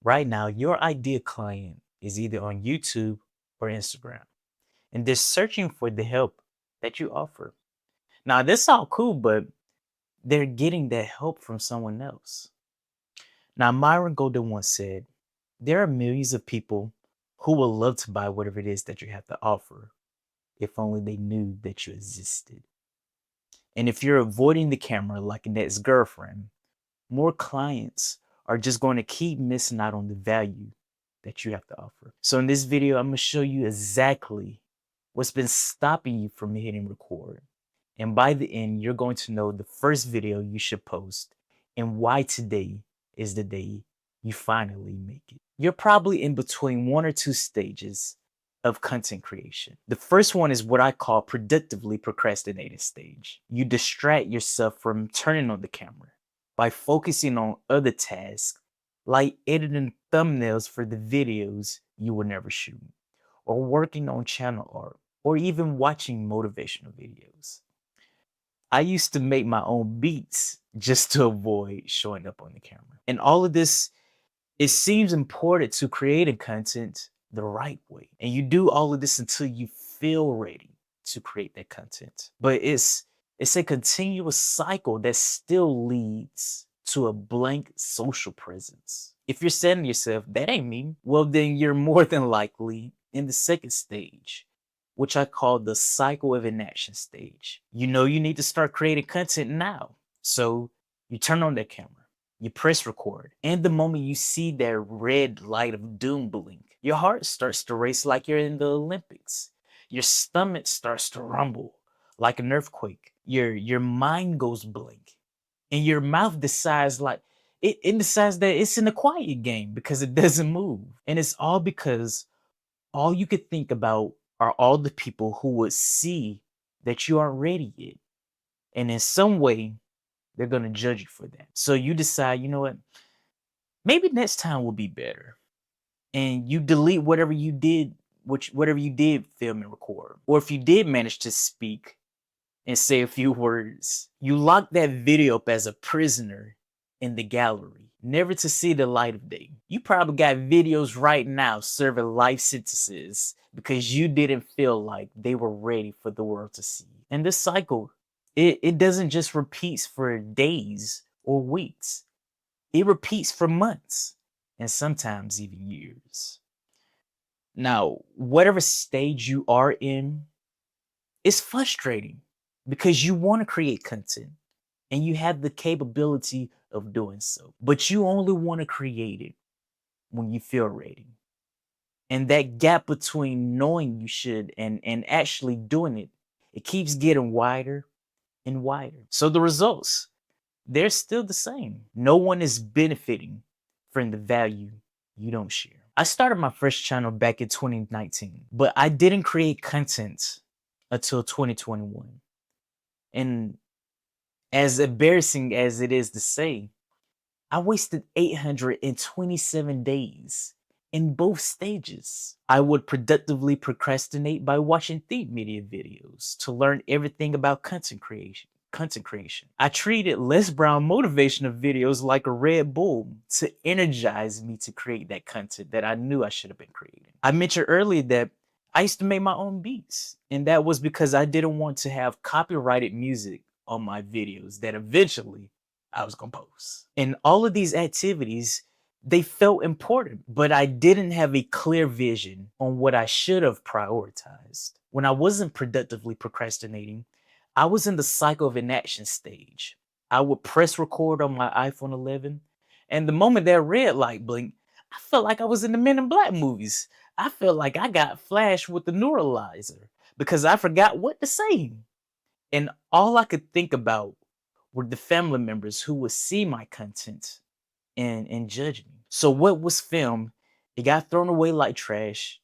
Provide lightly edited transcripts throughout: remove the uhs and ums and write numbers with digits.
Right now, your ideal client is either on YouTube or Instagram, and they're searching for the help that you offer. Now, this all cool, but they're getting that help from someone else. Now, Myron Golden once said, there are millions of people who will love to buy whatever it is that you have to offer if only they knew that you existed. And if you're avoiding the camera like an ex girlfriend, more clients are just going to keep missing out on the value that you have to offer. So in this video, I'm going to show you exactly what's been stopping you from hitting record. And by the end, you're going to know the first video you should post and why today is the day you finally make it. You're probably in between one or two stages of content creation. The first one is what I call productively procrastinating stage. You distract yourself from turning on the camera by focusing on other tasks like editing thumbnails for the videos you will never shoot, or working on channel art, or even watching motivational videos. I used to make my own beats just to avoid showing up on the camera. And all of this, it seems important to creating content the right way. And you do all of this until you feel ready to create that content. But it's a continuous cycle that still leads to a blank social presence. If you're saying to yourself, that ain't me, well, then you're more than likely in the second stage, which I call the cycle of inaction stage. You know you need to start creating content now. So you turn on that camera, you press record, and the moment you see that red light of doom blink, your heart starts to race like you're in the Olympics. Your stomach starts to rumble like an earthquake. Your mind goes blank, and your mouth decides like it decides that it's in a quiet game because it doesn't move. And it's all because all you could think about are all the people who would see that you aren't ready yet. And in some way, they're going to judge you for that. So you decide, you know what? Maybe next time will be better. And you delete whatever you did, whatever you did film and record. Or if you did manage to speak and say a few words, you lock that video up as a prisoner in the gallery, never to see the light of day. You probably got videos right now serving life sentences because you didn't feel like they were ready for the world to see. And this cycle, it doesn't just repeats for days or weeks. It repeats for months and sometimes even years. Now, whatever stage you are in, it's frustrating because you want to create content and you have the capability of doing so, but you only want to create it when you feel ready. And that gap between knowing you should and actually doing it, it keeps getting wider and wider. So the results, they're still the same. No one is benefiting from the value you don't share. I started my first channel back in 2019, but I didn't create content until 2021. And as embarrassing as it is to say, I wasted 827 days in both stages. I would productively procrastinate by watching theme media videos to learn everything about content creation. I treated Les Brown motivational videos like a Red Bull to energize me to create that content that I knew I should have been creating. I mentioned earlier that I used to make my own beats, and that was because I didn't want to have copyrighted music on my videos that eventually I was gonna post. And all of these activities, they felt important, but I didn't have a clear vision on what I should have prioritized. When I wasn't productively procrastinating, I was in the cycle of inaction stage. I would press record on my iPhone 11, and the moment that red light blinked, I felt like I was in the Men in Black movies. I felt like I got flashed with the neuralizer because I forgot what to say. And all I could think about were the family members who would see my content and judge me. So what was filmed, it got thrown away like trash.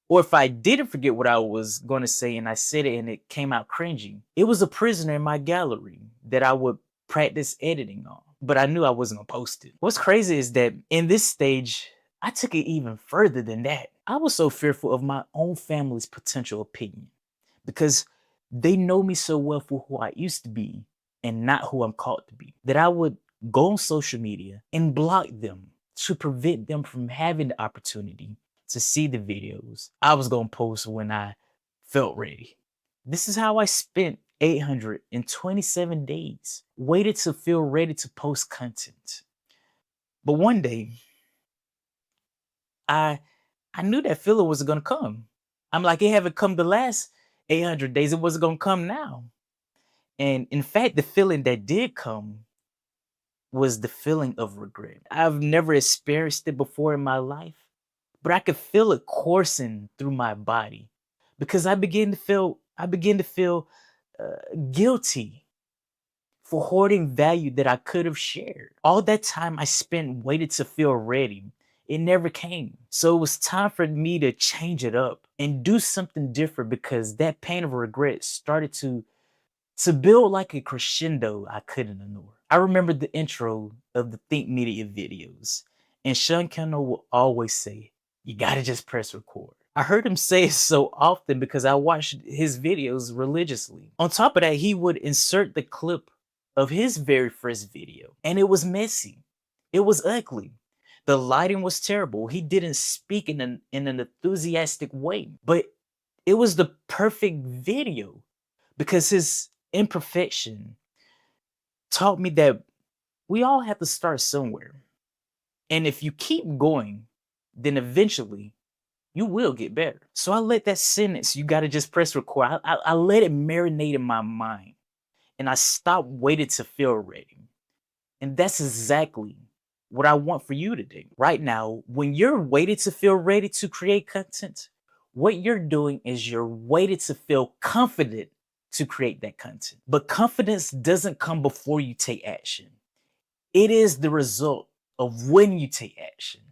Or if I didn't forget what I was going to say and I said it and it came out cringy, it was a prisoner in my gallery that I would practice editing on. But I knew I wasn't going to post it. What's crazy is that in this stage, I took it even further than that. I was so fearful of my own family's potential opinion because they know me so well for who I used to be and not who I'm called to be, that I would go on social media and block them to prevent them from having the opportunity to see the videos I was going to post when I felt ready. This is how I spent 827 days, waited to feel ready to post content. But one day, I I knew that feeling was gonna come. I'm like, it haven't come the last 800 days. It wasn't gonna come now. And in fact, the feeling that did come was the feeling of regret. I've never experienced it before in my life, but I could feel it coursing through my body because I began to feel guilty for hoarding value that I could have shared. All that time I spent waited to feel ready. It never came. So it was time for me to change it up and do something different because that pain of regret started to build like a crescendo I couldn't ignore. I remember the intro of the Think Media videos, and Sean Kendall will always say, "You gotta just press record." I heard him say it so often because I watched his videos religiously. On top of that, he would insert the clip of his very first video, and it was messy. It was ugly. The lighting was terrible. He didn't speak in an enthusiastic way, but it was the perfect video because his imperfection taught me that we all have to start somewhere. And if you keep going, then eventually you will get better. So I let that sentence, "you got to just press record," I let it marinate in my mind. And I stopped waiting to feel ready. And that's exactly what I want for you today. Right now, when you're waiting to feel ready to create content, what you're doing is you're waiting to feel confident to create that content. But confidence doesn't come before you take action. It is the result of when you take action.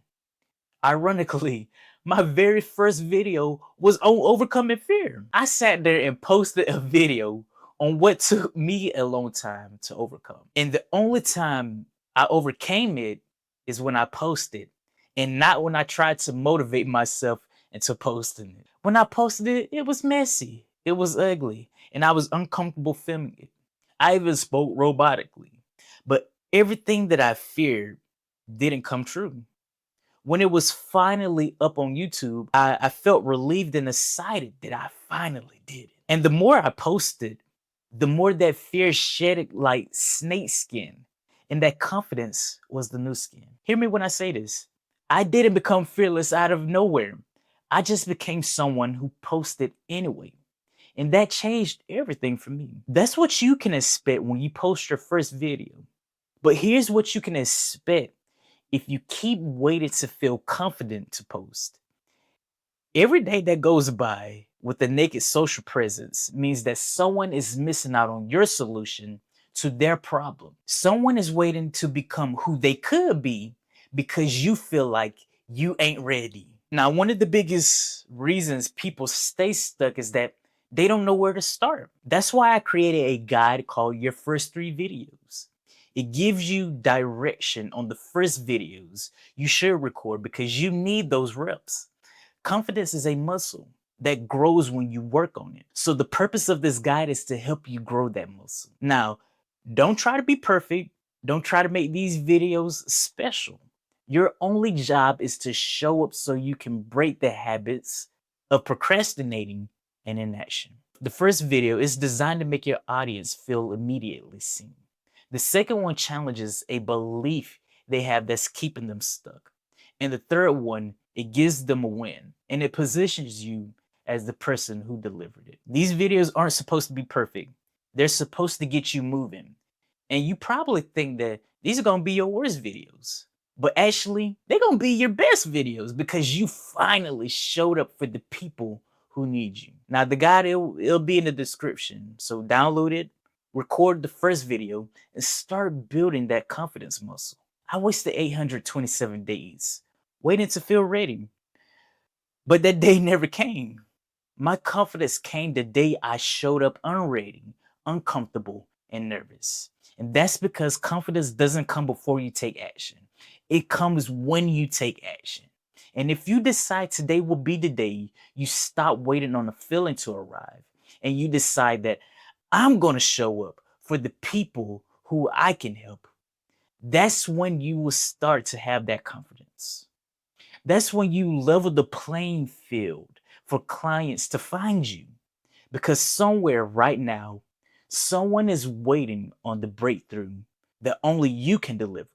Ironically, my very first video was on overcoming fear. I sat there and posted a video on what took me a long time to overcome. And the only time I overcame it is when I posted, and not when I tried to motivate myself into posting it. When I posted it, it was messy, it was ugly, and I was uncomfortable filming it. I even spoke robotically. But everything that I feared didn't come true. When it was finally up on YouTube, I felt relieved and excited that I finally did it. And the more I posted, the more that fear shedded like snake skin. And that confidence was the new skin. Hear me when I say this. I didn't become fearless out of nowhere. I just became someone who posted anyway. And that changed everything for me. That's what you can expect when you post your first video. But here's what you can expect if you keep waiting to feel confident to post. Every day that goes by with a naked social presence means that someone is missing out on your solution to their problem. Someone is waiting to become who they could be because you feel like you ain't ready. Now, one of the biggest reasons people stay stuck is that they don't know where to start. That's why I created a guide called Your First Three Videos. It gives you direction on the first videos you should record because you need those reps. Confidence is a muscle that grows when you work on it. So the purpose of this guide is to help you grow that muscle. Now, don't try to be perfect. Don't try to make these videos special. Your only job is to show up so you can break the habits of procrastinating and inaction. The first video is designed to make your audience feel immediately seen. The second one challenges a belief they have that's keeping them stuck. And the third one, it gives them a win and it positions you as the person who delivered it. These videos aren't supposed to be perfect. They're supposed to get you moving. And you probably think that these are going to be your worst videos. But actually, they're going to be your best videos because you finally showed up for the people who need you. Now, the guide, it'll be in the description. So download it, record the first video, and start building that confidence muscle. I wasted 827 days waiting to feel ready, but that day never came. My confidence came the day I showed up unready, uncomfortable, and nervous. And that's because confidence doesn't come before you take action. It comes when you take action. And if you decide today will be the day you stop waiting on a feeling to arrive and you decide that I'm going to show up for the people who I can help, that's when you will start to have that confidence. That's when you level the playing field for clients to find you. Because somewhere right now, someone is waiting on the breakthrough that only you can deliver.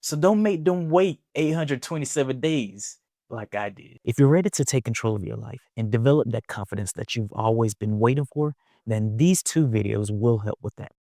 So don't make them wait 827 days like I did. If you're ready to take control of your life and develop that confidence that you've always been waiting for, then these two videos will help with that.